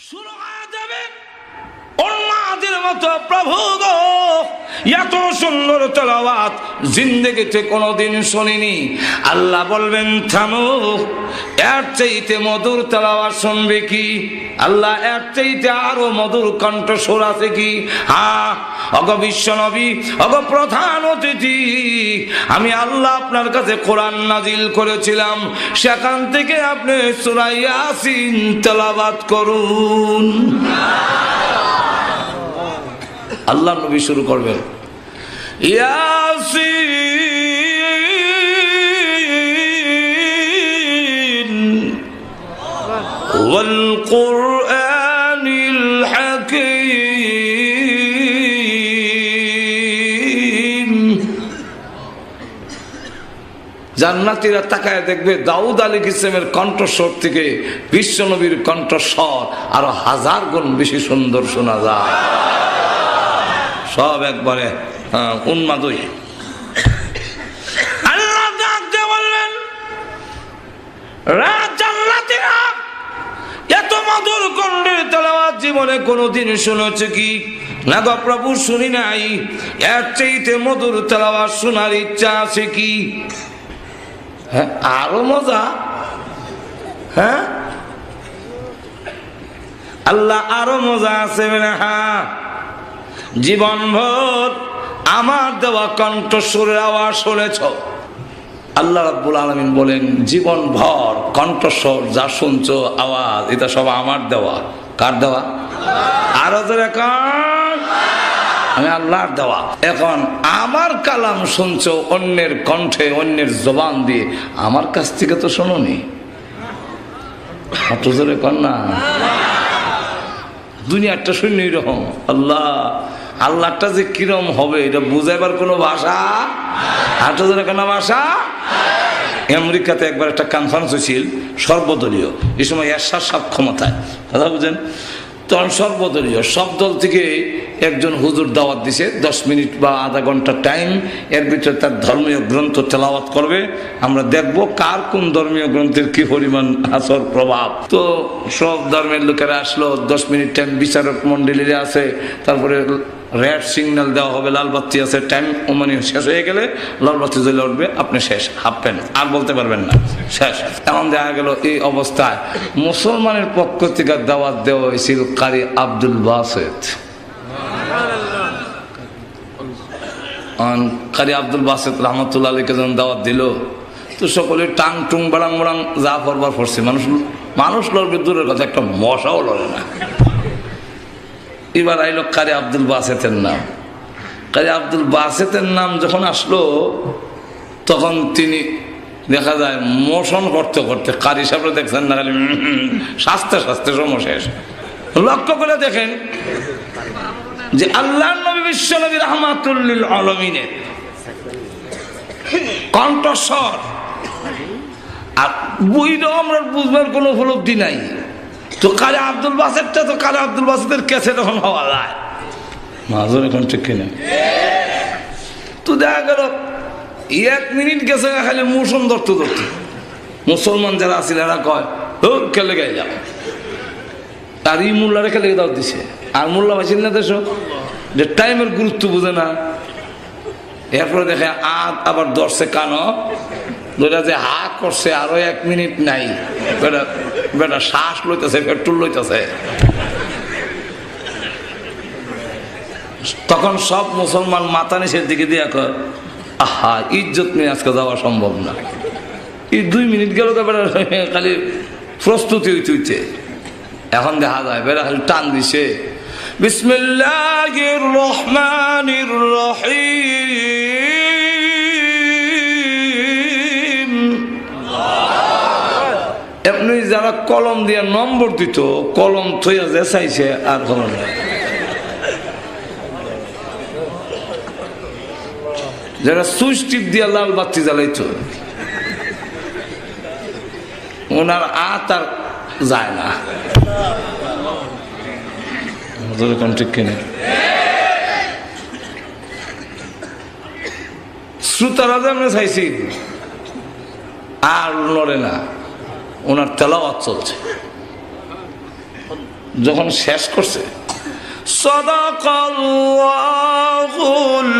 শুরু হয়ে যাবে উন্মাদের মতো। প্রভু গো, এত সুন্দর তেলাওয়াত জিন্দেগিতে কোনোদিন শুনিনি। আল্লাহ বলবেন থামো, এর চাইতে মধুর তেলাওয়াত শুনবে কি? আল্লাহ এর চাইতে আরো মধুর কণ্ঠস্বর আছে কি? হ্যাঁ, অগ বিশ্ব নবী, অগ প্রধান অতিথি, আমি আল্লাহ আপনার কাছে কোরআন নাজিল করেছিলাম, সেখান থেকে আপনি সূরা ইয়াসিন তেলাওয়াত করুন। আল্লাহ নবী শুরু করবেন, ইয়াসিন ওয়াল কুরআনিল হাকীম। জান্নাতীরা তাকায় দেখবে দাউদ আলাইহিস সালামের কণ্ঠস্বর থেকে বিশ্ব নবীর কণ্ঠস্বর আরো হাজার গুণ বেশি সুন্দর শোনা যায়। সব একবারে উন্মাদই। আল্লাহ ডাক দিয়ে বললেন, জান্নাতীরা এত মধুর কণ্ঠের তেলাওয়াত জীবনে কোনোদিন শুনেছে কি? না গো প্রভু, শুনি নাই। এর চাইতে মধুর তেলাওয়াত শোনার ইচ্ছা আছে কি? হ্যাঁ, আরো মজা। হ্যাঁ, আল্লাহ আরো মজা আছে। হ্যাঁ, জীবনভর আমার দেওয়া কণ্ঠস্বরের আওয়াজ শুনেছ। আল্লাহ রাব্বুল আলামিন বলেন, জীবনভর কণ্ঠস্বর যা শুনছো আওয়াজ, এটা সব আমার দেওয়া। কার দেওয়া? আরো জোরে কার? আমি আল্লাহর দেওয়া। এখন আমার কালাম শুনছো অন্যের কণ্ঠে, অন্যের জবান দিয়ে, আমার কাছ থেকে তো শোনোনি। অত জোরে কর না। দুনিয়াটা শূন্য এরকম। আল্লাহটা যে কিরম হবে এটা বুঝাইবার কোনো ভাষা, হাঁটো ধরে কোনো ভাষা। আমেরিকাতে একবার একটা কনফারেন্স হয়েছিল সর্বদলীয়, এই সময় এরশাদ সাহেব ক্ষমতায়, কথা বুঝেন। তখন সর্বদলীয় সব দল থেকে একজন হুজুর দাওয়াত দিছে, 10 মিনিট বা আধা ঘন্টা টাইম, এর ভিতরে তার ধর্মীয় গ্রন্থ তেলাওয়াত করবে। আমরা দেখব কার কোন ধর্মীয় গ্রন্থের কি পরিমাণ আসর প্রভাব। তো সব ধর্মের লোকেরা আসলো, 10 মিনিট টাইম বিচারক মন্ডলীরা আছে, তারপরে রেড সিগন্যাল দেওয়া হবে, লাল বাতি আছে, টাইম মানে শেষ হয়ে গেলে লাল বাতি জ্বলে উঠবে, আপনি শেষ, হাঁপবেন, আর বলতে পারবেন না, শেষ। এমন দেখা গেল এই অবস্থায় মুসলমানের পক্ষ থেকে দাওয়াত দেওয়া হয়েছিল কারি আব্দুল বাসেত। কারি আব্দুল বাসেত রহমতুল্লাহ আলাইহিকে যখন দাওয়াত দিল, তো সকলে টাং টুং বাড়াং বাড়াং যা করবার পড়ছে। মানুষ লড়বে দূরের কথা, একটা মশাও লড়ে না। এবার আইলো কারি আব্দুল বাসেতের নাম। কারি আব্দুল বাসেতের নাম যখন আসলো, তখন তিনি দেখা যায় মোশন করতে করতে, কারি সাহেবরা দেখছেন না, খালি শাস্তে শাস্তে সমশেষ। লক্ষ্য করে দেখেন যে আল্লাহর নবী বিশ্ব নবী রাহমাতুল লিল আলামিনের কণ্ঠস্বর, আর বইটাও আমরা বুঝবার কোনো উপলব্ধি নাই। তো কারি আব্দুল বাসেতটা তো কারি আব্দুল বাসেতের ক্যাসেট এখন হওয়া যায় মাঝে, এখন ঠিক কিনা? তো দেখা গেল 1 মিনিট গেছে খালি মোশন ধরতে ধরতে মুসলমান যারা আছিল এরা কয়, ও খেলে গাই যাও। আর এই মোল্লারে খেলে দাও দিছে। আর মোল্লা ভাইছিল না দেশ, যে টাইমের গুরুত্ব বুঝে না। এরপরে দেখে আবার ধরছে কানো, যেটা যে হা করছে, আরো 1 মিনিট নাই, বেটা শ্বাস লইতেছে, পেট্রোল লইতেছে। তখন সব মুসলমান মাথা নিচের দিকে দিয়ে কয়, আহা, ইজ্জত নিয়ে আজকে যাওয়া সম্ভব না। এই 2 মিনিট গেল তো বেটা খালি প্রস্তুতি হইতে। এখন দেখা যায় বেটা খালি টান দিছে, বিসমিল্লাহির রহমানির রহিম। এমনি যারা কলম দিয়ে নম্বর দিত, কলম থইয়া যে চাইছে আর হলো না। যারা সুইচ টিপ দিয়া লাল বাতি জ্বালাইতো, ওনার আর যায় না। ঠিক কিনে শ্রোতারা আমরা চাইছি আর লড়ে না, ওনার তেলাওয়াত চলছে। যখন শেষ করছে সাদাকাল্লাহুল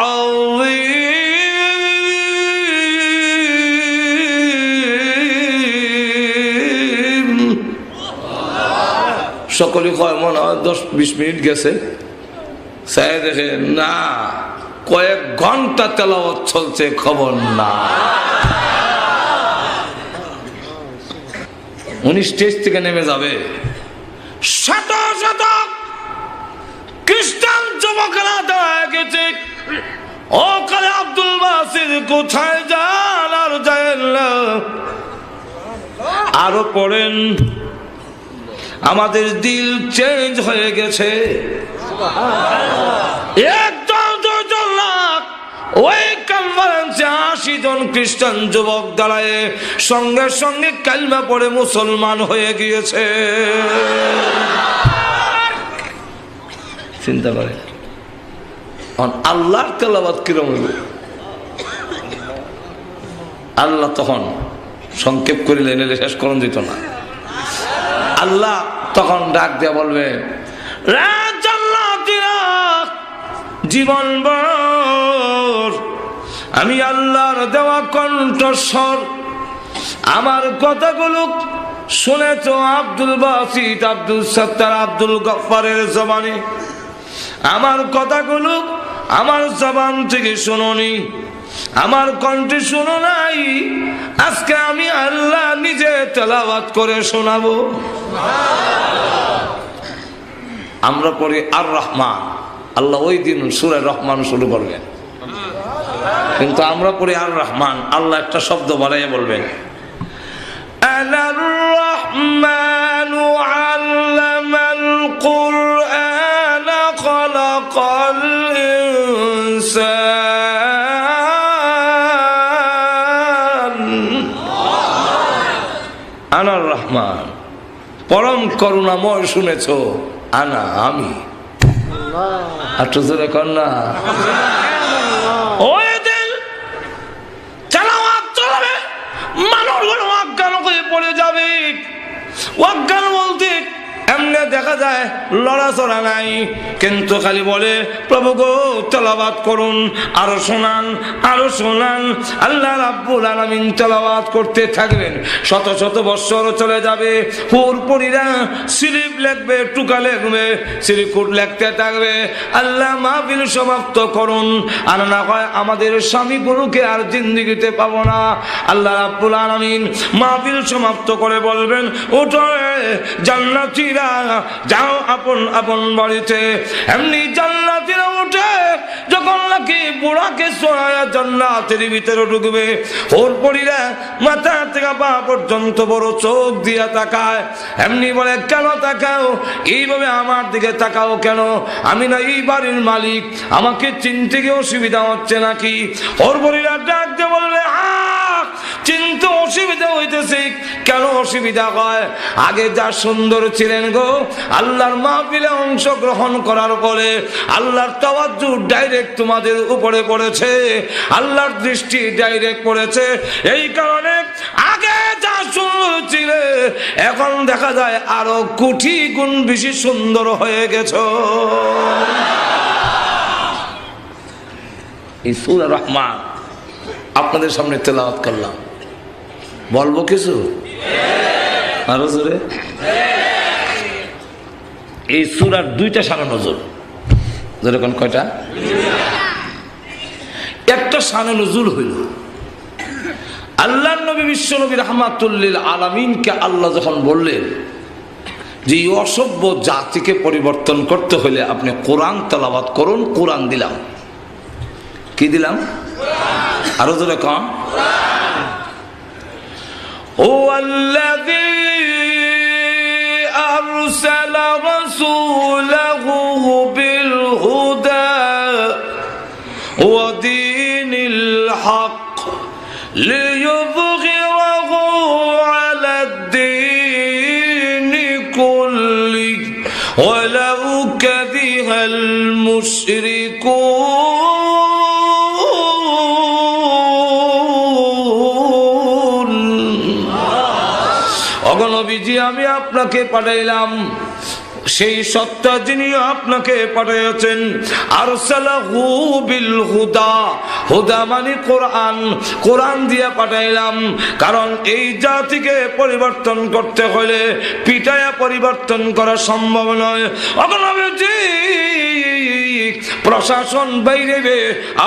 আযীম, সকলে কয় মনে হয় 10-20 মিনিট গেছে, চাই দেখে না কয়েক ঘন্টা তেলাওয়াত চলছে, খবর না। উনি স্টেজ থেকে নেমে যাবে, শত শত খ্রিস্টান যুবকেরা দাঁড়ায় গেছে, ও কালে আব্দুল বাসির কোথায় যান? আর যায় না, আরো পড়েন, আমাদের দিল চেঞ্জ হয়ে গেছে। একদম 2 লাখ ওই কনফারেন্সে 80 জন খ্রিস্টান যুবক দাঁড়ায় সঙ্গে সঙ্গে কালিমা পড়ে মুসলমান হয়ে গিয়েছে। চিন্তা করে আল্লাহর তেলাওয়াত কিরকম হইল। আল্লাহ তখন সংক্ষেপ করিলেন, এলে শেষ করণ যেত না। আল্লাহ তখন ডাক দিয়ে বলবে, জীবনভর আমি আল্লাহর দেওয়া কণ্ঠস্বর আমার কথাগুলো শুনেছ আব্দুল বাসিত, আব্দুল সত্তার, আব্দুল গফফারের জবানে। আমার কথাগুলো আমার জবান থেকে শুনোনি, আমার কণ্ঠে শুনো নাই। আজকে আমি আল্লাহ নিজে তেলাওয়াত করে শোনাবো। আমরা পড়ি আর রহমান, আল্লাহ ওই দিন সূরা রহমান শুরু করবেন, কিন্তু আমরা পড়ি আর রহমান। আল্লাহ একটা শব্দ বাড়াইয়া বলবেন, আনার রহমানু আল্লামাল কুরআন খালাকাল ইনসান। আনার রহমান, পরম করুণাময়। শুনেছ আনা, আমি। একটু জোরে কর না। ওই দিন তেলাওয়াত চলবে, মানুষগুলো অজ্ঞান হয়ে পড়ে যাবে। অজ্ঞান বলতে এমনি দেখা যায় লড়াচড়া নাই, কিন্তু খালি বলে প্রভু গো তেলাওয়াত করুন, আরো শোনান, আরো শোনান। আল্লাহ রাব্বুল আলামিন তেলাওয়াত করতে থাকবেন, শত শত বৎসর চলে যাবে। হুরপুরীরা স্লিপ লিখবে, টুকা লিখবে, সিরিকুট লিখতে থাকবে। আল্লাহ মাহফিল সমাপ্ত করুন, আর না হয় আমাদের স্বামী গুরুকে আর জিন্দেগিতে পাবো না। আল্লাহ রাব্বুল আলামিন মাহফিল সমাপ্ত করে বলবেন, ওঠো জান্নাতীরা, যাও আপন আপন বাড়িতে। এমনি জান্নাতীরা উঠে যখন নাকি বুড়াকে সোয়া জান্নাতের ভিতরে ঢুকবে, হুরপুরীরা মাথা থেকে পা পর্যন্ত বড় চোখ দিয়া তাকায়। এমনি বলে, কেন তাকাও? এইভাবে আমার দিকে তাকাও কেন? আমি না এই বাড়ির মালিক, আমাকে চিনতে গিয়ে অসুবিধা হচ্ছে নাকি? হুরপুরীরা ডাক দিয়ে বলবে, চিনতে অসুবিধা হইতেছে। কেন অসুবিধা হয়? আগে যা সুন্দর ছিলেন গো, আল্লাহর মাহফিলে অংশগ্রহণ করার পরে আল্লাহর তাওয়াজ্জু ডাইরেক্ট তোমাদের উপরে পড়েছে, আল্লাহর দৃষ্টি ডাইরেক্ট পড়েছে। এই কারণে আগে যা সুন্দর ছিলে এখন দেখা যায় আরো কোটি গুণ বেশি সুন্দর হয়ে গেছো। এই সূরা রহমান আপনাদের সামনে তেলাওয়াত করলাম, বলবো কিছু আরো জোরে? এই সূরার 2টা শানে নজুল। যেরকম কয়টা? একটা শানে নজুল হইল আল্লাহর নবী বিশ্ব নবী রাহমাতুল লিল আলামিনকে আল্লাহ যখন বললেন যে এই অসভ্য জাতিকে পরিবর্তন করতে হলে আপনি কোরআন তেলাওয়াত করুন, কোরআন দিলাম। কি দিলাম? আরো জোরে কম। ওয়াল্লাযী আরসালা রাসূলাহু বিল হুদা ওয়া দীনিল হক লিইয়ুযহিরাহু আলাদ দীনি কুল্লিহি ওয়ালাউ কারিহাল মুশরিকুন। অগণবিজি আমি আপনাকে পাঠাইলাম সেই সত্তা যিনি আপনাকে পাঠিয়েছেন, আরসালাহু বিল হুদা, হুদা মানে কোরআন, কোরআন দিয়ে পাঠাইলাম। কারণ এই জাতিকে পরিবর্তন করতে হলে পিটায়া পরিবর্তন করা সম্ভব নয়। অগণবজি প্রশাসন বাইরে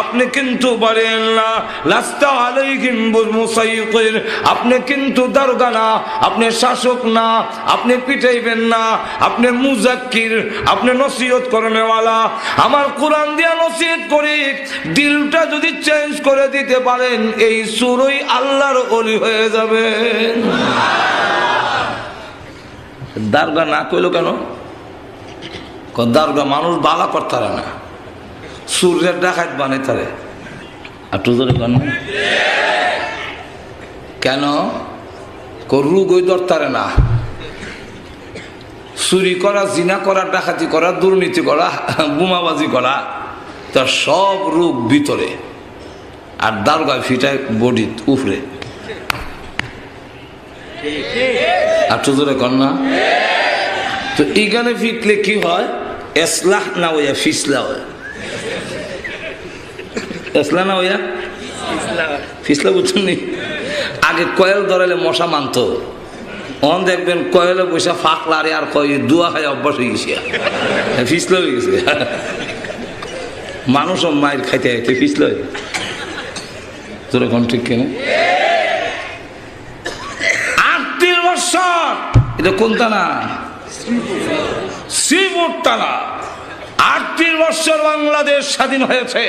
আপনি কিন্তু বলেন না, লাস্তা আলাইহিম বিমুসাইতির, আপনি কিন্তু দারোগা না, আপনি শাসক না, আপনি পিটাইবেন না, আপনি মুজাক্কির, আপনি নসিহত করনেওয়ালা। আমার কোরআন দিয়া নসিহত করি, দিলটা যদি চেঞ্জ করে দিতে পারেন, এই সুরই আল্লাহর ওলি হয়ে যাবে। দারোগা না কইলো কেন? দারোগা মানুষ বালা করতারে না, সূর্যের ডাকাত বানাই তারে। আর তো কেন রুগই ধরতারে না? চুরি করা, জিনা করা, ডাকাতি করা, দুর্নীতি করা, বোমাবাজি করা, তার সব রোগ ভিতরে, আর দারোগা ফিটায় বডি উপরে। আর তো জোরে কর না। তো এইখানে ফিটলে কি হয়? এসলাহ না হইয়া ফিসলা হয়। এসলা না হইয়া ফিসলা, বুঝছেন নি? আগে কয়েল ধরাইলে মশা মানত, অন দেখবেন কয়েলে পয়সা ফাঁক লারে আর কয় দুয়া খাই অভ্যাস হয়ে গেছে, ফিসলা হয়ে গেছে। মানুষও মায়ের খাইতে খাইতে ফিসলা হয়ে তোর এখন ঠিক কেন? 38 বছর, এটা কোন টানা? শ্রীপুর টানা। 38 বছর বাংলাদেশ স্বাধীন হয়েছে।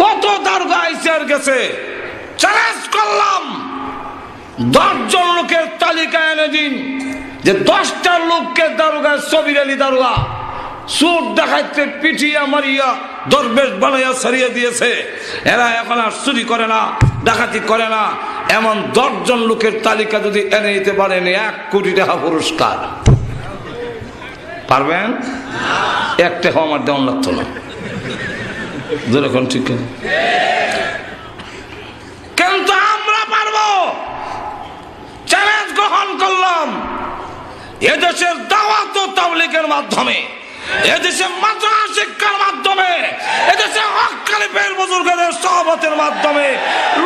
কত দারোগা আইসে আর গেছে। চ্যালেঞ্জ করলাম, 10 জন লোকের তালিকা এনে দিন, যে 10টা লোককে দারোগা, সবির আলী দারোগা চোর দেখাইতে পিটিয়া মারিয়া দরবেশ বানাইয়া ছাড়িয়ে দিয়েছে। এরা এখন আর চুরি করে না, ডাকাতি করে না। এমন 10 জন লোকের তালিকা যদি এনে দিতে পারেন, 1 কোটি টাকা পুরস্কার। পারবেন? 1 টাকা আমার দেওয়ান লাগতো না। যেরকম ঠিক কিন্তু আমরা পারবো। চ্যালেঞ্জ গ্রহণ করলাম। এদেশের দাওয়াত ও তাবলীগের মাধ্যমে, এদেশে মাদ্রাসা শিক্ষার মাধ্যমে, এদেশে হক্কানি পীর বুজুর্গদের সহবতের মাধ্যমে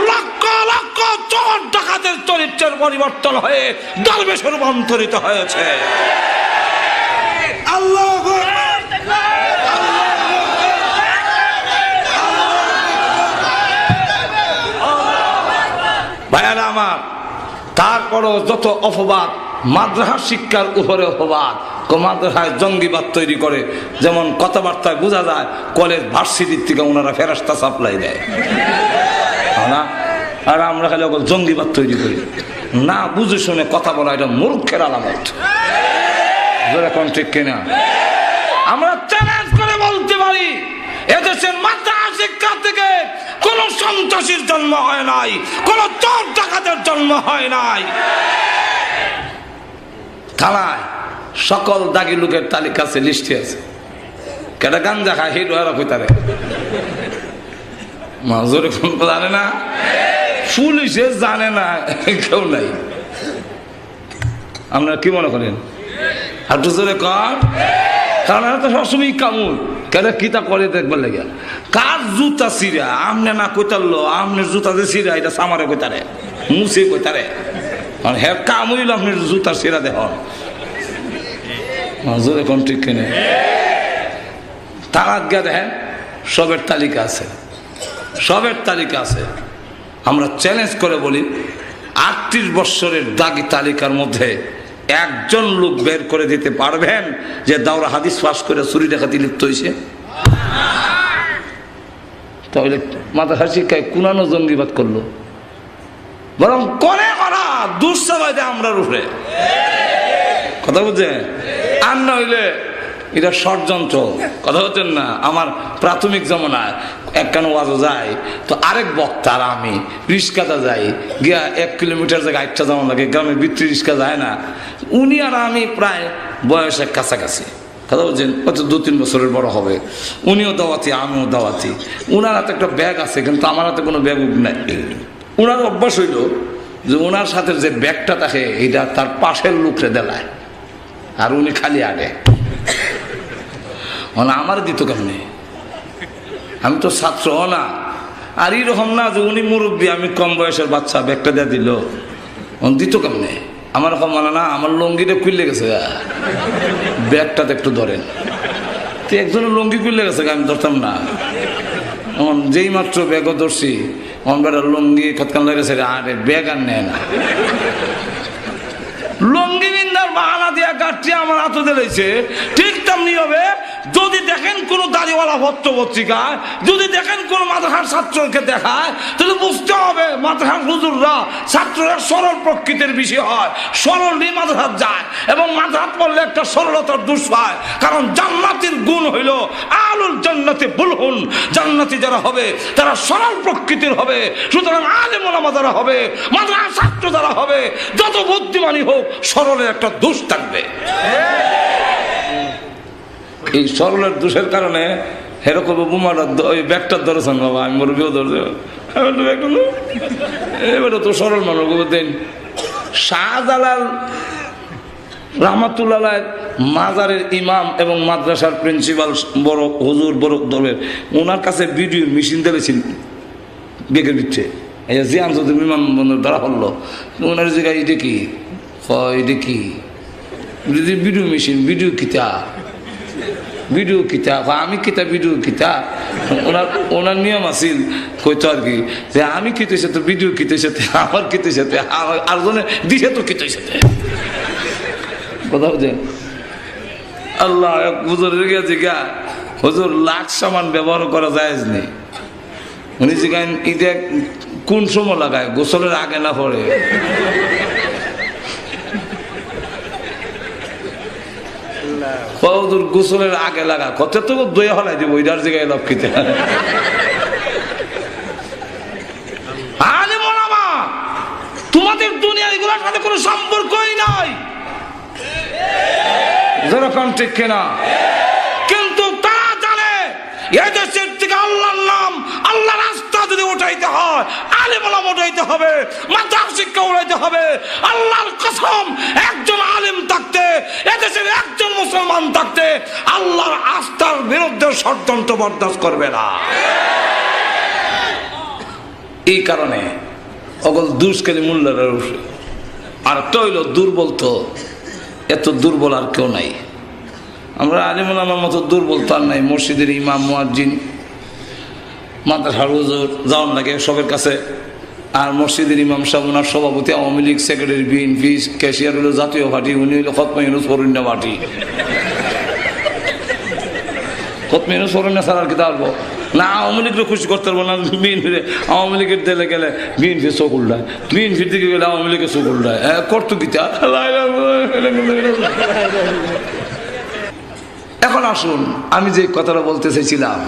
লক্ষ লক্ষ চোর ডাকাতের চরিত্রের পরিবর্তন হয়ে দরবেশে রূপান্তরিত হয়েছে। আল্লাহু ভাইয়ারা আমার, তারপরও যত অপবাদ, মাদ্রাসা শিক্ষার উপরে অপবাদ, মাদ্রাসায় জঙ্গিবাদ তৈরি করে, যেমন কথাবার্তায় বোঝা যায় কলেজ ভার্সিটির থেকে ওনারা ফেরেশতা সাপ্লাই দেয় না। আর আমরা খালি জঙ্গিবাদ তৈরি করি না, বুঝে শুনে কথা বলা, এটা মূর্খের আলামত। যেরকম ঠিক কিনা? আমরা চ্যালেঞ্জ করে বলতে পারি, এদেশের মাদ্রাসা শিক্ষা থেকে কোন সন্ত্রাসীর জন্ম হয় নাই, কোন চোর ডাকাতের জন্ম হয় নাই। থানায় সকল দাগি লোকের তালিকা আছে, লিস্টে আছে। কেটা গাঞ্জা খায় হিট হয়ে রাখো তারে মাজরে ফোন জানে না, পুলিশে জানে না, কেউ নাই। আপনারা কি মনে করেন? হাঁটু জোরে কর। কারণ তো সবসময় কামুন কেন কিতা করে দেখবার লাগে। কার জুতা সিরা আমনে না কইতারলো, আমনের জুতা যে সিরা এটা সামারে কইতারে, মুছে কইতারে, হ্যাঁ কামুইল আপনার জুতার সিরা দেখুন। জোরে কোন ঠিক কিনে? তারা গিয়া দেখেন সবের তালিকা আছে, সবের তালিকা আছে। আমরা চ্যালেঞ্জ করে বলি, 38 বৎসরের দাগি তালিকার মধ্যে একজন লোক বের করে দিতে পারবেন যে দাওরা হাদিস পাস করে চুরি ডাকাতি লিপ্ত হয়েছে? তাহলে মাদ্রাসা শিক্ষায় কুনানো জঙ্গিবাদ করলো, বরং করে করা দুঃসাবাই দেয় আমরা রূপে। কথা বুঝছেন? আর না হইলে এটা ষড়যন্ত্র। কথা হচ্ছেন না? আমার প্রাথমিক জমানায় একখান ওয়াজও যায়, তো আরেক বক্তার আমি রিক্সাতে যাই, গিয়া 1 কিলোমিটার জায়গায় 8টা যেমন লাগে, গ্রামের ভিতরে রিক্সা যায় না। উনি আর আমি প্রায় বয়সের কাছাকাছি। কথা বলছেন? হয়তো 2-3 বছরের বড় হবে। উনিও দাওয়াতি, আমিও দাওয়াতি। উনার হাতে একটা ব্যাগ আছে, কিন্তু আমার হাতে কোনো ব্যাগ নাই। উনার অভ্যাস হইল যে ওনার সাথে যে ব্যাগটা থাকে এটা তার পাশের লোকরে দেলায়। আর উনি খালি আগে আমার দিত কেমনি? আমি তো ছাত্র না। আর এইরকম না যে উনি মুরব্বী, আমি কম বয়সের বাচ্চা, ব্যাগটা দিয়ে দিল, দিত কেমনে? আমার কম মানে না, আমার লঙ্গিটা খুললে গেছে, ব্যাগটাতে একটু ধরেন। তো একজনের লঙ্গি খুললে গেছে, আমি ধরতাম না। যেই মাত্র ব্যাগও ধরছি, বেটার লঙ্গি খতকান লেগেছে, আরে ব্যাগ আর নেয় না। লঙ্গি বিন্দার বাহানা দিয়া গাছটি আমার হাতে দিয়েছে। ঠিক তেমনি হবে যদি দেখেন কোন দাড়িওয়ালা পত্র পত্রিকায়, যদি দেখেন কোন মাদ্রাসার ছাত্রকে দেখায়, তাহলে বুঝতে হবে মাদ্রাসার হুজুররা ছাত্ররা সরল প্রকৃতির বিষয় হয়, সরল নিয়ে মাদ্রাসাত যায়, এবং মাদ্রাসাত পড়লে একটা সরলতার দোষ পায়। কারণ জান্নাতের গুণ হইল আলুল জান্নাতে বুলহুন, জান্নাতি যারা হবে তারা সরল প্রকৃতির হবে। সুতরাং আলেম ওলামা যারা হবে, মাদ্রাসার ছাত্র যারা হবে, যত বুদ্ধিমানই হোক, সরলের একটা দোষ থাকবে। এই সরলের দোষের কারণে এরকম বোমাটা ওই ব্যাগটার ধরেছেন বাবা, আমি মুরব্বীও ধরছে, এবারে তো সরল মানুষ দেন। শাহজালাল রহমাতুল্লাহ মাজারের ইমাম এবং মাদ্রাসার প্রিন্সিপাল বড় হুজুর বড় দলের, ওনার কাছে ভিডিও মেশিন দিয়েছেন বেগের ভিতরে, এই যে আন্তর্জাতিক বিমানবন্দর ধরা পড়লো। ওনার জায়গায় এটা কি এটা কি ভিডিও মেশিন, ভিডিও কিতা, ভিডিও কিতা, আমি কিতা ভিডিও কিতা। ওনার নিয়ম আছিল কইতো আর কি, যে আমি কিতে সাথে ভিডিও কিতে সাথে আমার কিতে সাথে আর জনে দিছে তো কিতে সাথে কথা বুঝেন। আল্লাহ এক হুজুর গেছে গা, হুজুর লাখ সামান ব্যবহার করা যায় নি। উনি জিগান ঈদে কোন সময় লাগায়, গোসলের আগে না পড়ে? গোসলের আগে লাগা কত তো দয়া হলাই দিব, ওইটার জায়গায় লাভ খেতে। তোমাদের দুনিয়া এগুলোর সাথে কোনো সম্পর্কই নাই, যেরকম ঠিক কিনা? কিন্তু তারা জানে এদেশের থেকে আল্লাহর নাম, আল্লাহ রাস্তা যদি উঠাইতে হয়, আলেম ওলামা উঠাইতে হবে, মাদ্রাসা শিক্ষা উঠাইতে হবে। আল্লাহর কসম, একজন আলেম থাকতে, এদেশের একজন মুসলমান থাকতে আল্লাহর আস্থার বিরুদ্ধে ষড়যন্ত্র বরদাস্ত করবে না। এই কারণে অগল দুষ্কালী মূল্যের আর তৈল দুর্বল, তো এত দুর্বল আর কেউ নাই। আমরা আলেম ওলামার মতো দুর্বল তো আর নাই। মসজিদের ইমাম, মুয়াজ্জিন, মাদ্রাসার হুজুর যাওয়ার লাগে সবের কাছে। আর মসজিদের ইমাম সাহেব, ওনার সভাপতি Awami League, secretary BNP, cashier হলো জাতীয় পার্টি, উনি হলো খতমে ইউনুস ফরুন্না পার্টি। খতমে ইউনুস ফরুন্না ছাড়া আর কি তারবো না? আওয়ামী লীগকে খুশি করতে পারবো না। বিএনপির আওয়ামী লীগের দিলে গেলে বিএনপি চোখ উল্টায়, বিএনপির দিকে গেলে আওয়ামী লীগের চোখ উল্টায়। করতো গীতা। এখন আসুন, আমি যে কথাটা বলতে চাইছিলাম,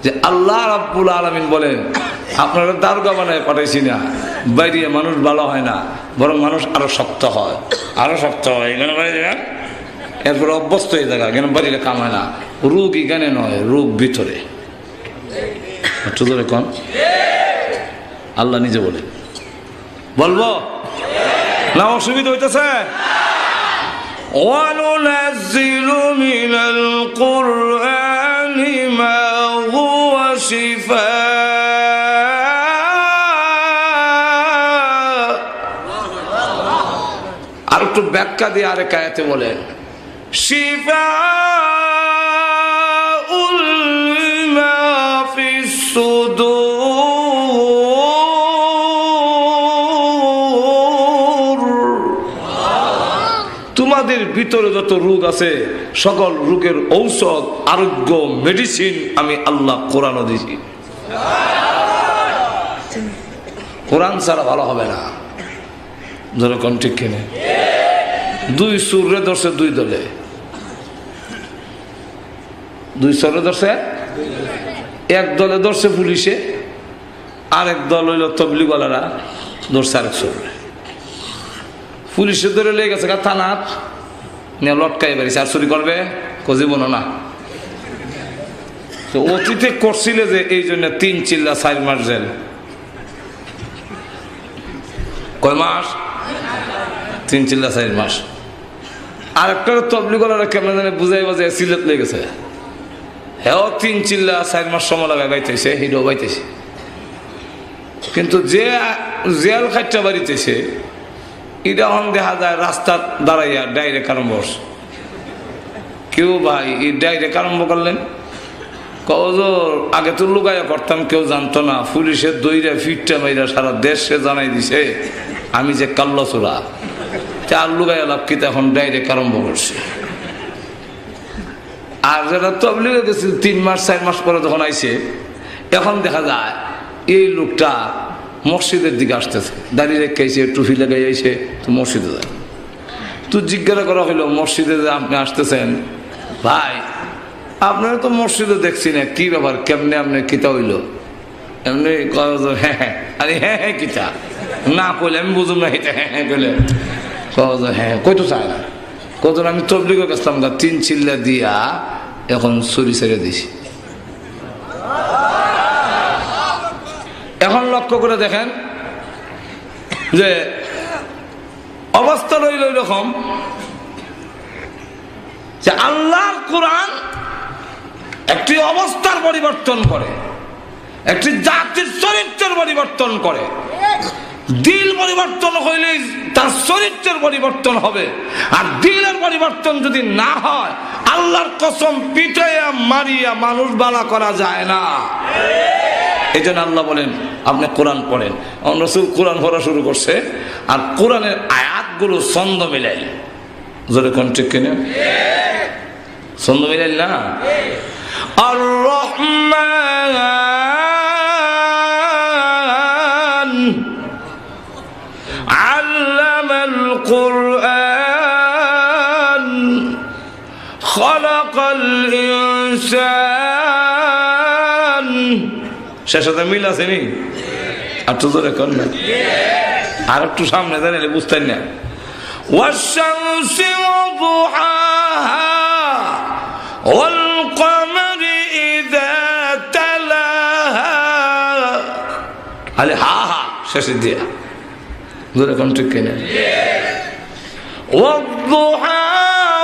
যে আল্লাহ রাব্বুল আলামিন বলেন, আপনারা দারোগা বানায় পাঠাইছি না, বাইরে মানুষ ভালো হয় না, বরং মানুষ আরো শক্ত হয়, আরো শক্ত হয়। এখানে বাড়ি দেবেন, এরপরে অভ্যস্ত হয়ে থাকা, এখানে বাড়িলে কাম হয় না। রোগ এখানে নয়, রোগ ভিতরে। একটু ধরে কন, আল্লাহ নিজে বলে, বলবো না? অসুবিধা হইতেছে? وَنُنَزِّلُ مِنَ الْقُرْآنِ مَا هُوَ شِفَاءٌ। আর একটু ব্যাখ্যা দিয়ে আরেক আয়াতে বলেন, শিফাউল লিমা ফিস সুদূর। তোমাদের ভিতরে যত রোগ আছে, সকল রোগের ঔষধ, আরোগ্য, মেডিসিন আমি আল্লাহ কোরআনও দিয়েছি। কোরআন ছাড়া ভালো হবে না। যেরকম ঠিক কিনে দুই সুরে ধরছে, দুই দলে, দুই সুরে ধরছে। এক দলে ধরছে পুলিশে, আরেক দল হইল তবলিগওয়ালারা ধরছে আরেক সুরে। পুলিশে ধরে লেগে গেছে থানাত নিয়ে লটকাই বেরিয়েছে। আর চুরি করবে জীবন না। তো অতীতে করছিল যে এই জন্য 3 চিল্লা 4 মাস জেল। কয় মাস? 3 চিল্লা 4 মাস। আর একটা তবলিগলারা কেমন জানে বুঝাই বাজায় সিলেট লেগেছে, হ্যাঁ 3 চিল্লা 4 মাস সময় লাগায় বাইতেছে, হিরো বাইতেছে। কিন্তু যে জেল খাইটা বাড়িতেছে এটা অন দেখা যায় রাস্তা দাঁড়াইয়া ডাইরেক্ট আরম্ভ করছে। কেউ ভাই এই ডাইরেক্ট আরম্ভ করলেন, কজোর আগে তো লুকাইয়া করতাম, কেউ জানতো না, পুলিশের দইরা ফিটটা মাইরা সারা দেশে জানাই দিছে আমি যে কাল্লচোরা। চার লুকাইয়া লাভ কি, এখন ডাইরেক্ট আরম্ভ করছে। আর যারা তবলিগে গেছিল 3 মাস 4 মাস পরে যখন আইছে, এখন দেখা যায় এই লোকটা মসজিদের দিকে আসতেছে, দাঁড়িয়ে রেখেছে, টুপি লাগাই আইছে, তো মসজিদে যায়। তো জিজ্ঞাসা করা হইলো, মসজিদে যে আপনি আসতেছেন ভাই, আপনারা তো মসজিদে দেখছি না, কি ব্যাপার, কেমনে আপনি কিতা হইল? এমনি হ্যাঁ হ্যাঁ, আরে হ্যাঁ হ্যাঁ কিতা না কইলে আমি বুঝুম না, হ্যাঁ হ্যাঁ কইলে হ্যাঁ কই তো চায় না। কতজন আমি তবলিগে গেছিলাম, 3 চিল্লা দিয়া এখন চুরি ছেড়ে দিছি। এখন লক্ষ্য করে দেখেন যে অবস্থা রইল এরকম যে আল্লাহর কোরআন একটি অবস্থার পরিবর্তন করে, একটি জাতির চরিত্রের পরিবর্তন করে। দিল পরিবর্তন হইলে তার চরিত্রের পরিবর্তন হবে, আর দিলের পরিবর্তন যদি না হয় আল্লাহর কসম পিটাইয়া মারিয়া মানুষ বালা করা যায় না। এই জন্য আল্লাহ বলেন আপনি কোরআন পড়েন। রাসূল কোরআন পড়া শুরু করছে, আর কোরআনের আয়াতগুলো ছন্দ মিলাই, জোরে কোন ঠিক কিনা, ছন্দ মিলাই না। আর রহমান আল্লামাল কুরআন খালাকাল ইনসান। শেষ সাথে মিল আছে নি? আর তো জোরে কর না, আর একটু সামনে দাঁড়ালে বুঝতেন না। ওয়াশ-শামসি ওয়া-দুহাহা ওয়াল-কমারি ইযা তালাহা। আলে হা হা শেষে দিয়া জোরে কোন ঠিক কিনা। ওয়াদ-দুহা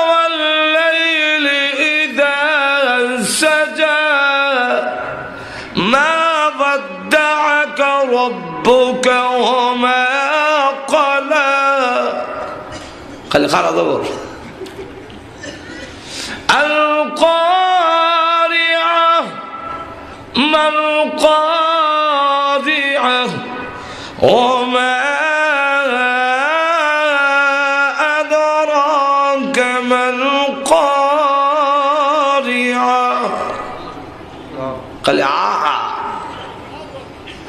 ওয়াল-লাইলি ইযা সাজা মা ওয়াদ্দা'আকা রাব্বুকা ওয়া মা ক্বালা। খালি খারা জবর। আল-কারিআহ মাল-কারিআহ ওয়া মা আদরাকা মাল-কারিআহ। খালি আহা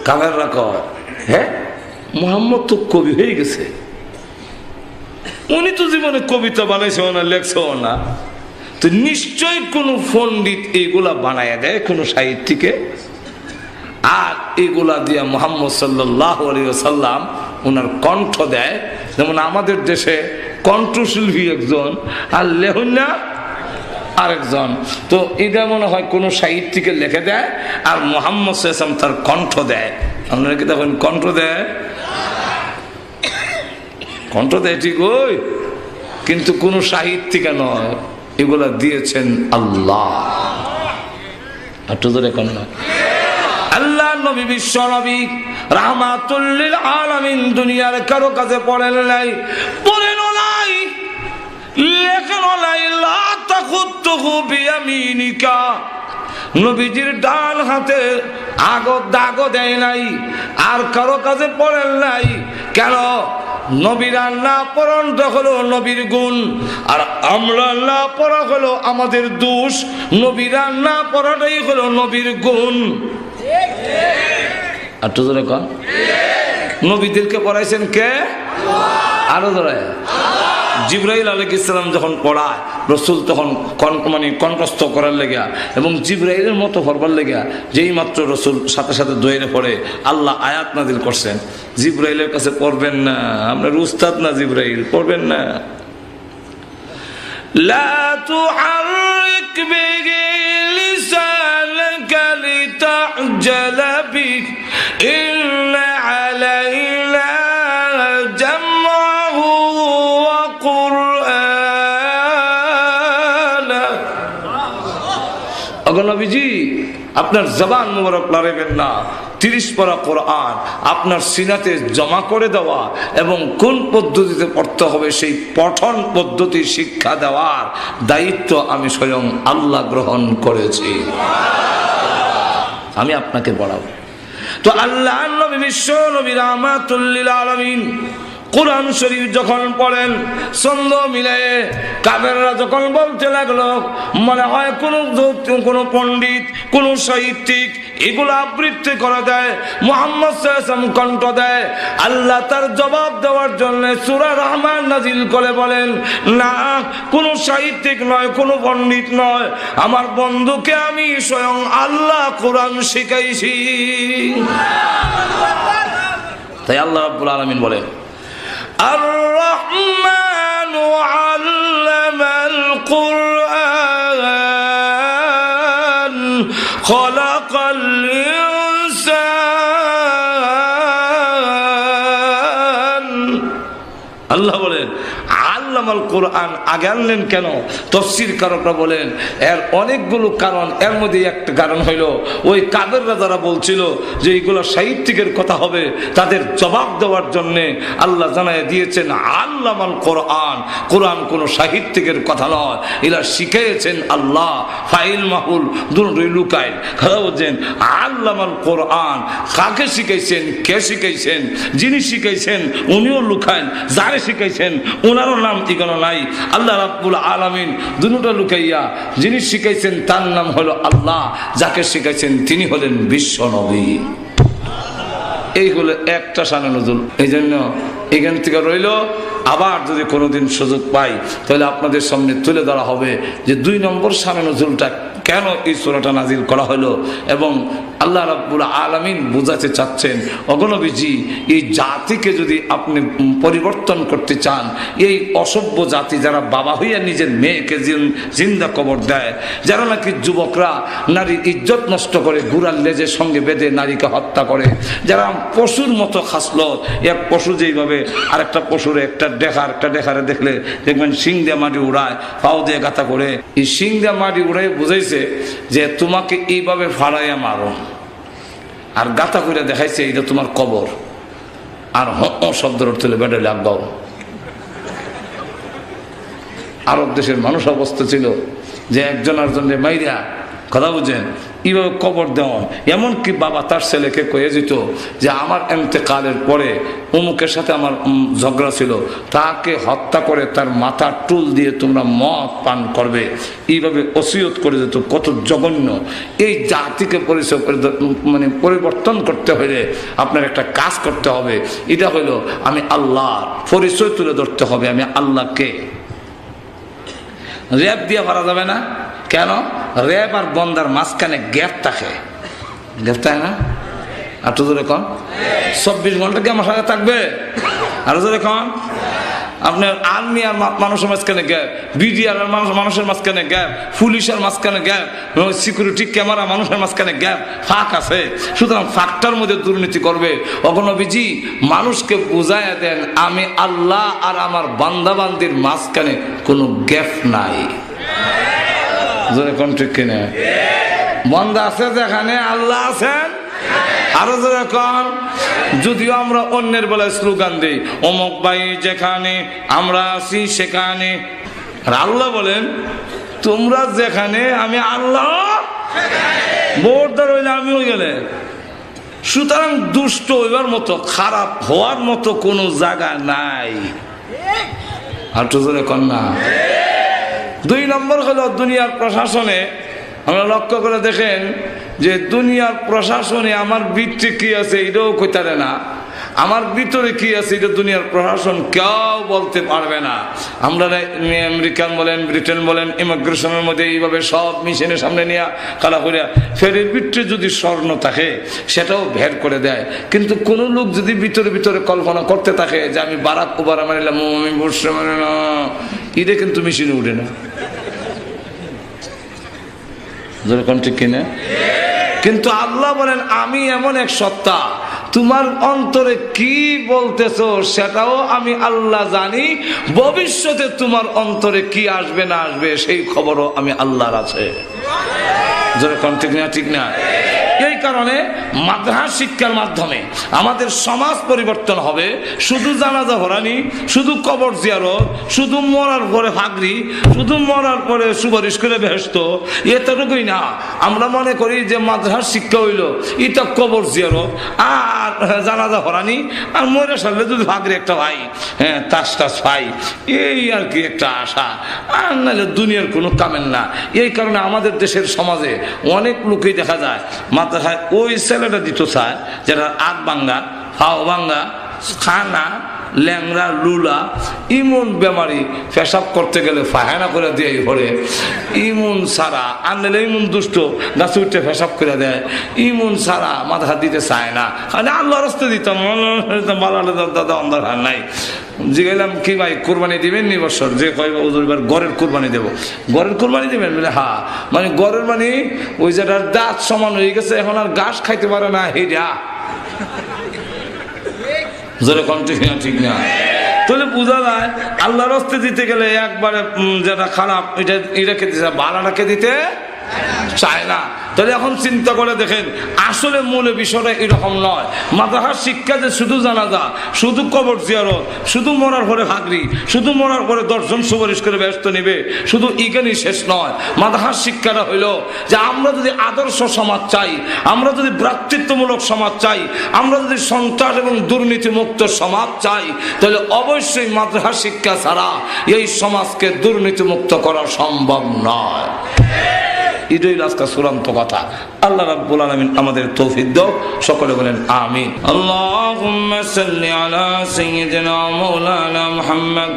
কামের রাখো। হ্যাঁ, মুহাম্মদ তো কবি হয়ে গেছে, উনি তো জীবনে কবিতা বানাইছে না, লেখছেও না, তো নিশ্চয় কোন পণ্ডিত এইগুলা বানায় দেয় কোন সাহিত্যিকে, আর এগুলা দিয়া মুহাম্মদ সাল্লাল্লাহু আলাইহি ওয়াসাল্লাম ওনার কণ্ঠ দেয়। যেমন আমাদের দেশে কণ্ঠশিল্পী একজন আর লেহনা আরেকজন, তো এটা মনে হয় কোন সাহিত্যিকে লিখে দেয় আর মুহাম্মদ সাল্লাল্লাহু আলাইহি ওয়াসাল্লাম তার কণ্ঠ দেয়। আপনারা কি দেখেন কণ্ঠ দেয়? কণ্ঠ দেয় ঠিক, ওই কিন্তু কোন সাহিত্যিকা নয়, এগুলা দিয়েছেন আল্লাহ। আল্লাহ নবী, বিশ্ব নবী রাহমাতুল লিল আলামিন, দুনিয়ার কারো কাছে পড়েন নাই, পড়েন নাই, লেখেন নাই। লা তাখুতুহু বিয়ামিনিকা, নবীজির ডান হাতে দাগ দেয় নাই, আর কারো কাছে পড়েন নাই। কেন? নবীরা না পড়াটা হলো নবীর গুণ, আর আমরা না পড়া হলো আমাদের দোষ। নবীরা না পড়াটাই হলো নবীর গুণ। আর তো ধরে কন, নবীদেরকে পড়াইছেন কে? আরো ধরে জিবরাইল আলাইহিস সালাম যখন পড়ায়, রাসূল তখন কণ্ঠস্থ করার লেগা এবং জিবরাইলের মতো পড়বার লেগা, যেই মাত্র রাসূল সাথে সাথে দোয়ারে পড়ে আল্লাহ আয়াত নাযিল করছেন, জিবরাইলের কাছে পড়বেন না, আপনার উস্তাদ না জিবরাইল, পড়বেন না। লা তুহাররিক বিহি লিসানাকা লিতা'জালা বিহি ইন্না আলাইনা জামআহু ওয়া কুরআন। ওগো নবীজি আপনার জবান মুবারক লড়াইবেন না, 30 পারা কোরআন আপনার সিনাতে জমা করে দেওয়া এবং কোন পদ্ধতিতে পড়তে হবে সেই পঠন পদ্ধতি শিক্ষা দেওয়ার দায়িত্ব আমি স্বয়ং আল্লাহ গ্রহণ করেছি, আমি আপনাকে পড়াবো। তো আল্লাহ নবী বিশ্ব নবী রাহমাতুল লিল আলামিন কোরআন শরীফ যখন পড়েন ছন্দ মিলে কাফেররা যখন বলতে লাগলো মনে হয় কোনো পণ্ডিত কোন সাহিত্যিক এগুলো আবৃত্তি করা দেয়, মুহাম্মদ সাল্লাল্লাহু আলাইহি ওয়াসাল্লাম কণ্ঠ দেয়। আল্লাহ তার জবাব দেওয়ার জন্য সূরা রহমান নাজিল করে বলেন, না কোন সাহিত্যিক নয়, কোন পণ্ডিত নয়, আমার বন্ধুকে আমি স্বয়ং আল্লাহ কোরআন শিখাইছি। তাই আল্লাহ রাব্বুল আলামিন বলেন الرحمن علم القرآن خلق الإنسان। আল্লাহ বলেন আল্লামাল কোরআন আগে আনলেন কেন? তাফসীরকাররা বলেন এর অনেকগুলো কারণ, এর মধ্যে একটা কারণ হইল ওই কাফেররা যারা বলছিল যে এইগুলো সাহিত্যিকের কথা হবে তাদের জবাব দেওয়ার জন্য আল্লাহ জানায় দিয়েছেন আল্লামাল কোরআন, কোরআন কোনো সাহিত্যিকের কথা নয়, এরা শিখিয়েছেন আল্লাহ। ফাইল মাহুল দুটোই লুকায় কথা বলছেন আল্লামাল কোরআন কাকে শিখাইছেন, কে শিখাইছেন, যিনি শিখাইছেন উনিও লুকায়, যারে শিখাইছেন ওনারও নাম ঠিকানা নাই। আল্লাহ রাব্বুল আলামিন দুটোটা লুকাইয়া যিনি শিখাইছেন তার নাম হলো আল্লাহ, যাকে শিখাইছেন তিনি হলেন বিশ্ব নবী। এই হলো একটা শানে নজুল। এই জন্য এখান থেকে রইল, আবার যদি কোনোদিন সুযোগ পাই তাহলে আপনাদের সামনে তুলে ধরা হবে যে 2 নম্বর শানে নজুলটা কেন এই সূরাটা নাজিল করা হলো এবং আল্লাহ রাব্বুল আলামিন বুঝাতে চাচ্ছেন ওগো নবীজি এই জাতিকে যদি আপনি পরিবর্তন করতে চান, এই অসভ্য জাতি যারা বাবা হইয়া নিজের মেয়েকে জিন্দা কবর দেয়, যারা নাকি যুবকরা নারীর ইজ্জত নষ্ট করে ঘুরার লেজের সঙ্গে বেঁধে নারীকে হত্যা করে, যারা পশুর মতো খাসলো, এক পশু যেইভাবে আরেকটা পশুর একটা ডেখারে দেখলে দেখবেন শিং দিয়ে মাটি উড়ায়, পাও দিয়ে গাঁথা করে, এই শিং দিয়ে মাটি উড়াই বুঝাইছে যে তোমাকে এইভাবে ফাড়াইয়া মারো, আর গাঁথা করে দেখাইছে এটা তোমার কবর, আর শব্দের অর্থ হলে বেডে লাগবাও। আরব দেশের মানুষ অবস্থা ছিল যে একজন আরেকজনের মাইরা কথা বুঝেন এইভাবে কবর দেওয়া, এমনকি বাবা তার ছেলেকে কয়ে যেত যে আমার এন্তেকালের পরে অমুকের সাথে আমার ঝগড়া ছিল, তাকে হত্যা করে তার মাথার টুল দিয়ে তোমরা মদ পান করবে, এইভাবে ওসিয়ত করে যেত। কত জঘন্য! এই জাতিকে পরিচয় করে মানে পরিবর্তন করতে হলে আপনার একটা কাজ করতে হবে, এটা হলো আমি আল্লাহর পরিচয় তুলে ধরতে হবে, আমি আল্লাহকে। র্যাপ দিয়ে পারা যাবে না, কেন? র্যাব আর বন্দার মাঝখানে গ্যাপ থাকে, গ্যাপ থাকে না? আর তো ধরে কন 24 ঘন্টা কি আমার সাথে থাকবে? আরো ধরে কন আপনার আর্মি আর মানুষের মাঝখানে গ্যাপ, বিডিআর আর মানুষের মাঝখানে গ্যাপ, পুলিশের মাঝখানে গ্যাপ, সিকিউরিটি ক্যামেরা মানুষের মাঝখানে গ্যাপ, ফাঁক আছে। সুতরাং ফাঁকটার মধ্যে দুর্নীতি করবে। ওগো নবীজি মানুষকে বুঝাইয়া দেন আমি আল্লাহ আর আমার বান্দাবান্দির মাঝখানে কোনো গ্যাপ নাই। ঠিক কিনা? বান্দা আছে যেখানে আল্লাহ আছেন। আরো যেরকম যদিও আমরা অন্যের বেলায় স্লোগান দিই অমুক ভাই যেখানে আমরা আছি সেখানে, আর আল্লাহ বলেন তোমরা যেখানে আমি আল্লাহ বোর্দার হইলে আমি হয়ে গেলে। সুতরাং দুষ্ট হইবার মতো খারাপ হওয়ার মতো কোনো জায়গা নাই। আর তো যেরকম না। 2 নম্বর হলো দুনিয়ার প্রশাসনে আমরা লক্ষ্য করে দেখেন যে দুনিয়ার প্রশাসনে আমার ভিতরে কি আছে এটাও কইতারে না, আমার ভিতরে কি আছে এটা দুনিয়ার প্রশাসন কেউ বলতে পারবে না। আমরা আমেরিকান বলেন ব্রিটেন বলেন ইমিগ্রেশনের মধ্যে এইভাবে সব মেশিনের সামনে নিয়ে কালা করিয়া ফেরের ভিতরে যদি স্বর্ণ থাকে সেটাও বের করে দেয়, কিন্তু কোন লোক যদি ভিতরে ভিতরে কল্পনা করতে থাকে যে আমি বারাক ওবামা মানিলাম আমি বসে মানে না, এটা কিন্তু মেশিনে উঠে না। ঠিক কিনা? কিন্তু আল্লাহ বলেন আমি এমন এক সত্তা, তোমার অন্তরে কি বলতেছো সেটাও আমি আল্লাহ জানি, ভবিষ্যতে তোমার অন্তরে কি আসবে না আসবে সেই খবরও আমি আল্লাহর আছে। যেরকম ঠিক না ঠিক না? এই কারণে মাদ্রাসা শিক্ষার মাধ্যমে আমাদের সমাজ পরিবর্তন হবে। শুধু জানাজা ভরানি, শুধু কবর জিয়ারত, শুধু মরার পরে ফাগরি, শুধু মরার পরে সুপারিশ করে বেহেশত, এতটুকুই না। আমরা মনে করি যে মাদ্রাসা শিক্ষা হইল এটা কবর জিয়ারত আর জানাজা ভরানি আর মরে সারলে যদি ফাগরি একটা ভাই, হ্যাঁ, তাস টাস পাই, এই আর কি একটা আশা, আর নাহলে দুনিয়ার কোনো কামেন না। এই কারণে আমাদের দেশের সমাজে অনেক লোকই দেখা যায় মাদ্রাসায় ওই ছেলেটা দিত চায় যেটা আগ ভাঙ্গা, ফাও ভাঙ্গা, খানা ল্যাংরা লুলা, ইমন বেমারি, পেশাব করতে গেলে ফায়না করে দিয়ে ঘরে, ইমন সারা আনলে ইমন দুষ্ট গাছে উঠে পেশাব করে দেয়, ইমন সারা মাথা দিতে চায় না, খালি আল্লাহ রাস্তা দিতাম দাদা অন্ধার হার নাই। জিগাইলাম কি ভাই কোরবানি দিবেন নি বছর? যে কয় এবার গড়ের কোরবানি দেবো। গড়ের কোরবানি দেবেন বলে হ্যাঁ, মানে গড়ের মানে ওই যেটার দাঁত সমান হয়ে গেছে, এখন আর ঘাস খাইতে পারে না, হেরা যেরকম ঠিক না ঠিক না? তাহলে বোঝা যায় আল্লাহর রাস্তে দিতে গেলে একবারে যেটা খারাপ এটা খেতে চায়, বালাটাকে দিতে চায় না। তাহলে এখন চিন্তা করে দেখেন আসলে মূল বিষয়টা এরকম নয়। মাদ্রাসার শিক্ষা যে শুধু জানাজা, শুধু কবর জিয়ারত, শুধু মরার পরে হাগরি, শুধু মরার পরে 10 জন সুপারিশ করে ব্যস্ত নিবে, শুধু ইজ্ঞানই শেষ নয়। মাদ্রাসার শিক্ষাটা হইল যে আমরা যদি আদর্শ সমাজ চাই, আমরা যদি ভ্রাতৃত্বমূলক সমাজ চাই, আমরা যদি সন্ত্রাস এবং দুর্নীতি মুক্ত সমাজ চাই, তাহলে অবশ্যই মাদ্রাসার শিক্ষা ছাড়া এই সমাজকে দুর্নীতি মুক্ত করা সম্ভব নয়। এটাই আজকে চূড়ান্ত কথা। আল্লাহ রাব্বুল আলামিন আমাদের তৌফিক দাও, সকলে বলেন আমিন। আল্লাহুম্মা সাল্লি আলা সাইয়্যিদিনা মাওলানা মুহাম্মদ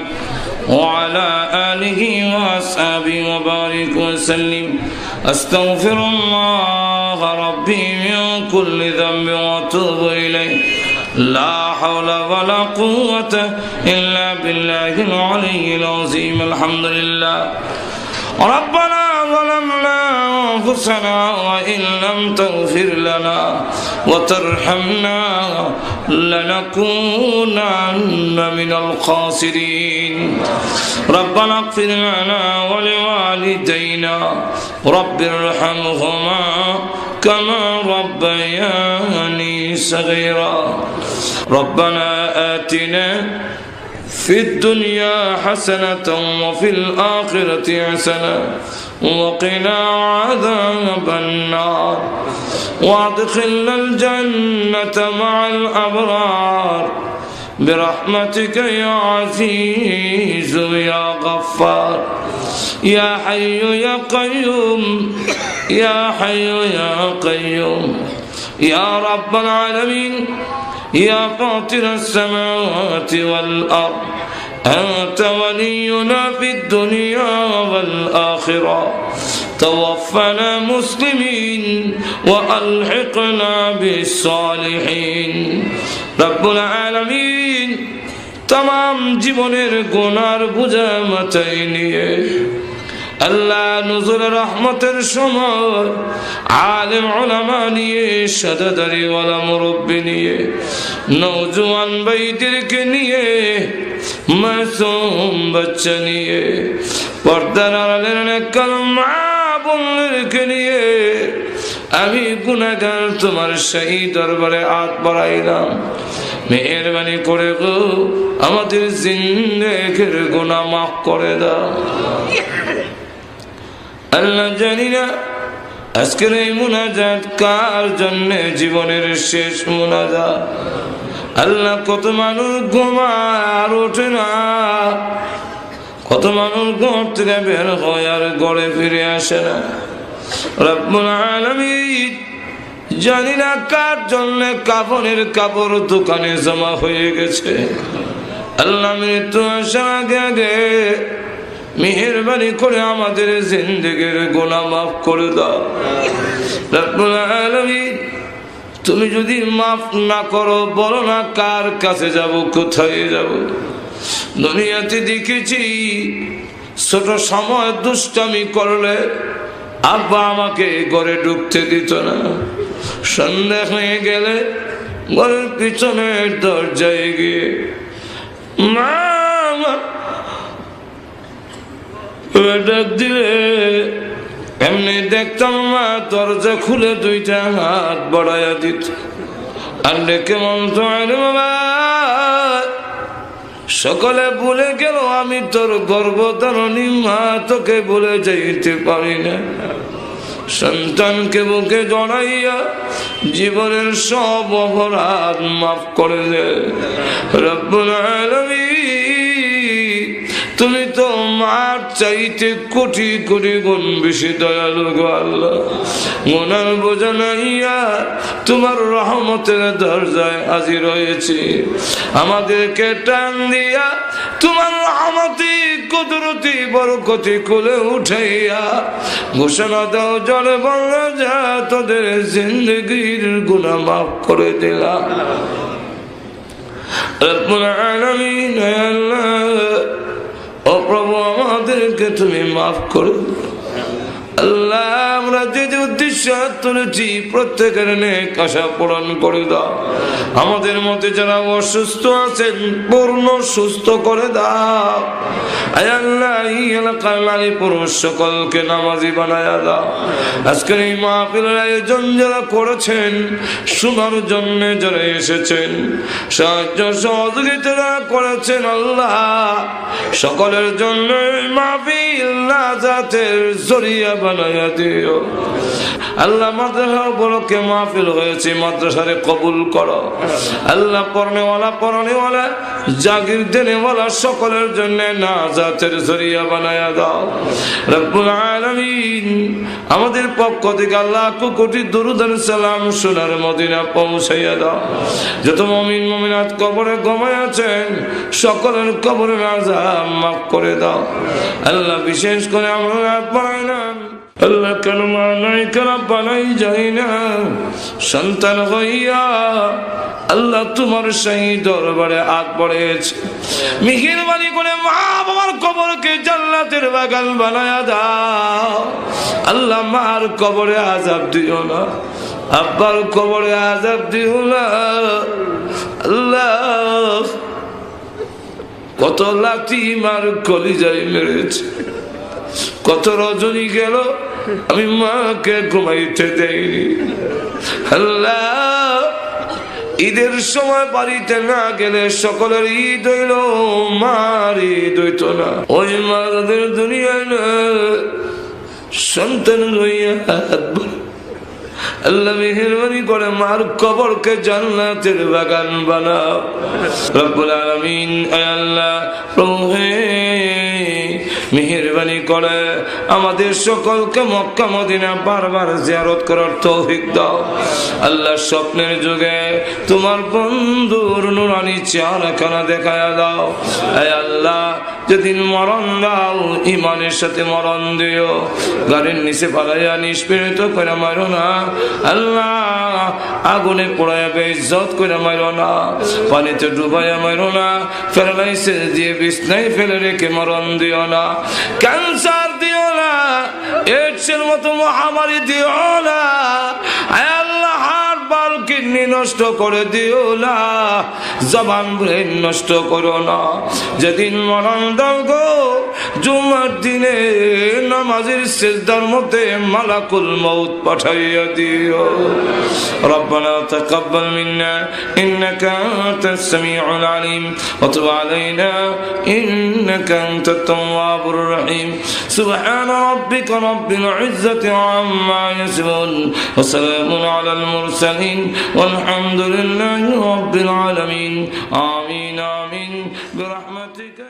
ওয়া আলা আলিহি ওয়া আসহাবিহি ওয়া বারিক ওয়া সাল্লিম। আস্তাগফিরুল্লাহ রাব্বি মিন কুল্লি যামবিন ওয়া আতুবু ইলাইহি। লা হাওলা ওয়া লা কুওয়াতা ইল্লা বিল্লাহিল আলিয়্যিল আযীম। আলহামদুলিল্লাহ। ربنا ظلمنا أنفسنا وإن لم تغفر لنا وترحمنا لنكونن من الخاسرين. ربنا اغفر لنا ولوالدينا رب ارحمهما كما ربياني صغيرا. ربنا آتنا في الدنيا حسنة وفي الآخرة حسنة وقنا عذاب النار وادخلنا الجنة مع الأبرار برحمتك يا عزيز يا غفار يا حي يا قيوم يا حي يا قيوم يا رب العالمين يا فاطر السماوات والأرض أنت ولينا في الدنيا والآخرة توفنا مسلمين وألحقنا بالصالحين. رب العالمين तमाम জীবনের গুনার বোঝা মাথায় নিয়ে আল্লাহ নজরুল রহমতের সময় আলেম উলামা নিয়ে, সাদাদারি ওয়ালা মুরব্বি নিয়ে, নওজোয়ান ভাইদেরকে নিয়ে, মাসুম বাচ্চা নিয়ে, পর্দার আড়ালের নেককার মা বোনদেরকে নিয়ে আমি গুনাহগার তোমার শাহী দরবারে হাত বাড়াইলাম। মেহেরবানি করে গো আমাদের জিন্দেগির গুনাহ মাফ করে দাও। আল্লাহ জানি না আজকের এই মুনাজাত কার জন্য জীবনের শেষ মুনাজাত। আল্লাহ কত মানুষ ঘুমায় আর ওঠে না, কত মানুষ ঘর থেকে বের হয় আর ঘরে ফিরে আসে না। রব্বুল আলামিন জানি না কার জন্য কাফনের কাপড় দোকানে জমা হয়ে গেছে। আল্লাহ মৃত্যু আসার আগে আগে মেহেরবানি করে আমাদের জিন্দেগির গুনাহ মাফ করে দাও। রব্বুল আলামিন তুমি যদি মাফ না করো, বলো না কার কাছে যাব, কোথায় যাব। দুনিয়াতে দেখেছি ছোট সময় দুষ্টামি করলে আব্বা আমাকে ঘরে ঢুকতে দিত না, সন্ধ্যা হয়ে গেলে ঘরের পিছনে দরজায় গিয়ে মা ডাক দিলে এমনি দেখতাম মা দরজা খুলে দুইটা হাত বাড়াইয়া দিত আর ডেকে মন্ত বাবা সকলে ভুলে গেল আমি তোর গর্ভধারণী মা, তোকে ভুলে যাইতে পারি না। সন্তানকে বুকে জড়াইয়া জীবনের সব অপরাধ মাফ করে দে রব্বুল আলামিন। তুমি তো মার চাইতে কোটি কোটি গুণ বেশি দয়ালু গো আল্লাহ। গুনার বোঝা নাইয়া তোমার রহমতের দরজায় হাজির হয়েছি, আমাদেরকে টান দিয়া তোমার রহমতি কুদরতি বরকতি কোলে উঠাইয়া ঘোষণা দাও জলে বললে যা তোদের জিন্দগির গুনাহ মাফ করে দিলাম। রব্বুল আলামিন আল্লাহ ও প্রভু আমাদেরকে তুমি মাফ করো আল্লাহ। আমরা যে যে উদ্দেশ্য তুলেছি প্রত্যেকের নেক আশা পূরণ করে দাও। আমাদের মধ্যে যারা অসুস্থ আছেন পূর্ণ সুস্থ করে দাও। আয় আল্লাহ এই এলাকার নারী পুরুষ সকলকে নামাজি বানায়া দাও। আজকের এই মাহফিলের আয়োজন যারা করেছেন, শোনার জন্য যারা এসেছেন, সাহায্য সহযোগিতা যারা করেছেন আল্লাহ সকলের জন্য মাহফিল নাজাতের জরিয়া বানায়া দিও আল্লাহ। মাদ্রাসার উপলক্ষে মাহফিল হয়েছে, মাদ্রাসারে কবুল করো আল্লাহ। পড়নেওয়ালা জাগির দেনেওয়ালা সকলের জন্য নাজাতের জরিয়া বানায়া দাও রব্বুল আলামিন। আমাদের পক্ষ থেকে আল্লাহ কোটি দুরূদ ও সালাম সোনার মদিনা পৌঁছাইয়া দাও। যত মুমিন মুমিনাত কবরে ঘুমায় আছেন সকলের কবরের আযাব মাফ করে দাও আল্লাহ। বিশেষ করে আমরা বানাইলাম আল্লাহ কালমা নাই কারা বানাই যাই না সন্তান হইয়া আল্লাহ তোমার সেই দরবারে হাত বাড়িয়েছে। মেহেরবানি করে মা বাবার কবরকে জান্নাতের বাগান বানায়া দাও আল্লাহ। মার কবরে আযাব দিও না, আব্বার কবরে আযাব দিও না আল্লাহ। কত লাথি মার কলিজায় মেরেছে, কত রজনী গেল আমি মাকে ঘুমাইতে দেইনি আল্লাহ। ঈদের সময় বাড়িতে না গেলে সকলের ঈদ হইল, মার ঈদ হইত না। ওই মাদের দুনিয়ায় না সন্তান লইয়া আল্লাহ মেহেরবানি করে মার কবরকে জান্নাতের বাগান বানাও রব্বুল আলামিন। আল্লাহ প্রভু মেহেরবানি করে আমাদের সকলকে মক্কা মদিনা বারবার জিয়ারত করার তৌফিক দাও আল্লাহ। স্বপ্নের যুগে তোমার বন্ধুর নুরানি চেহারাখানা দেখায়া দাও আল্লাহ। যেদিন মরণ দাও ইমানের সাথে মরণ দিও, গাড়ির নিচে পালাইয়া নিষ্পীড়িত করে মারো না আল্লাহ। আগুনে পোড়াইয়া বেইজ্জত করে মারো না, পানিতে ডুবাইয়া মারো না, প্যারালাইসিস দিয়ে বিছনায় ফেলে রেখে মরণ দিও না, ক্যান্সার দিও না, এইডসের মতো মহামারী দিও না আল্লাহ। হাড় বাল কিডনি নষ্ট করে দিও না, জবান ব্রেন নষ্ট করো না। যেদিন মরণ দাও গো জুমার দিনে নামাজের সিজদার মধ্যে মালাকুল মউত পাঠাইয়া দিও। রব্বানা তাকাব্বাল মিন্না ইন্নাকা আনতাস সামিউল আলিম ওয়া তুব আলাইনা ইন্নাকা আনতাত তাওয়াবুর রহিম। সুবহানা রাব্বিকা রাব্বিল ইজ্জাতি আম্মা ইয়াসিফুন ওয়া সালামুন আলাল মুরসালিন ওয়ালহামদুলিল্লাহি রাব্বিল আলামিন। আমিন আমিন বিরহমাতিকা।